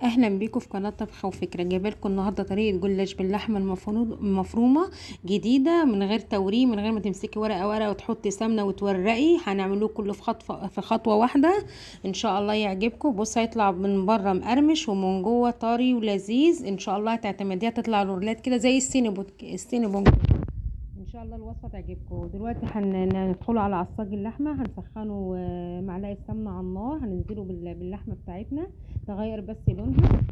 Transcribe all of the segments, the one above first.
اهلا بيكم في قناه طبخه وفكره. جايبه لكم النهارده طريقه جلاش باللحمه المفرومه جديده، من غير توريق، من غير ما تمسكي ورقه ورقه وتحطي سمنه وتورقي. هنعمله كله في خطوه واحده ان شاء الله يعجبكم. بص، هيطلع من بره مقرمش ومن جوه طري ولذيذ ان شاء الله. هتعتمديها تطلع رولات كده زي السينابون. ان شاء الله الوصفه تعجبكم. دلوقتي هندخلوا على عصاج اللحمه، هنسخنه معلقه سمنه على النار، هننزله باللحمه بتاعتنا تغير بس لونها،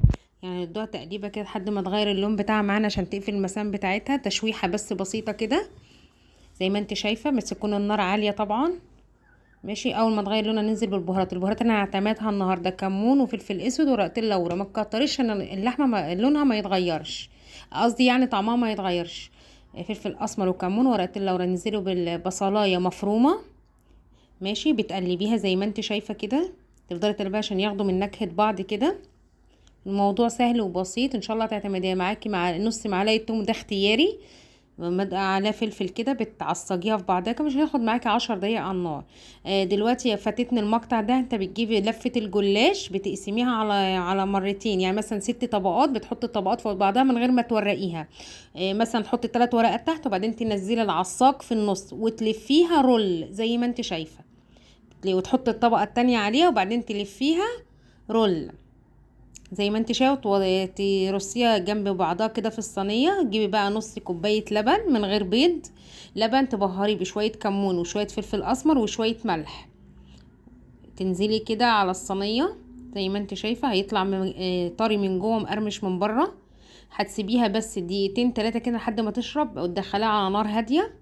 يعني ندوها تقليبه كده لحد ما تغير اللون بتاعها معانا عشان تقفل المسام بتاعتها. تشويحه بس بسيطه كده زي ما انت شايفه، بس تكون النار عاليه طبعا. ماشي. اول ما تغير لونها ننزل بالبهارات انا هعتمدها النهارده كمون وفلفل اسود ورقتين لورا. ما تكتريش عشان اللحمه لونها ما يتغيرش، قصدي يعني طعمها ما يتغيرش. فلفل اسمر وكمون ورقتين لورا. ننزله بالبصلايه مفرومه. ماشي. بتقلبيها زي ما انت شايفه كده، تفضلي تقلبيها عشان ياخدوا من نكهه بعض كده. الموضوع سهل وبسيط ان شاء الله. تعتمديها معاكي مع نص معلقه توم، ده اختياري، على فلفل كده، بتعصجيها في بعضها كده، مش هياخد معاكي 10 دقايق على النار. دلوقتي فاتتني المقطع ده. انت بتجيبي لفه الجلاش بتقسميها على مرتين، يعني مثلا 6 طبقات، بتحطي الطبقات فوق بعضها من غير ما تورقيها. مثلا تحطي 3 ورقات تحت وبعدين تنزلي العصاق في النص وتلفيها رول زي ما انت شايفه، وتحطي الطبقه التانية عليها وبعدين تلفيها رول زي ما انت شايفه، ترصيها جنب بعضها كده في الصينيه. تجيبي بقى نص كوبايه لبن من غير بيض، لبن تبهري بشويه كمون وشويه فلفل اسمر وشويه ملح، تنزلي كده على الصينيه زي ما انت شايفه. هيطلع طري من جوه مقرمش من بره. هتسيبيها بس دقيقتين 3 كده لحد ما تشرب، وتدخليها على نار هاديه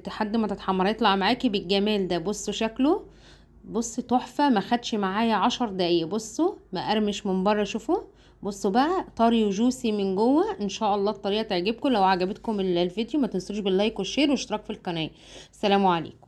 لحد ما تتحمر. يطلع معاكي بالجمال ده. بصوا شكله، بص تحفة، ما خدش معايا 10 دقايق. بصوا مقرمش من بره، شوفوا. بصوا بقى طري وجوسي من جوه. ان شاء الله الطريقة تعجبكم. لو عجبتكم الفيديو ما تنسوش باللايك والشير واشتراك في القناة. السلام عليكم.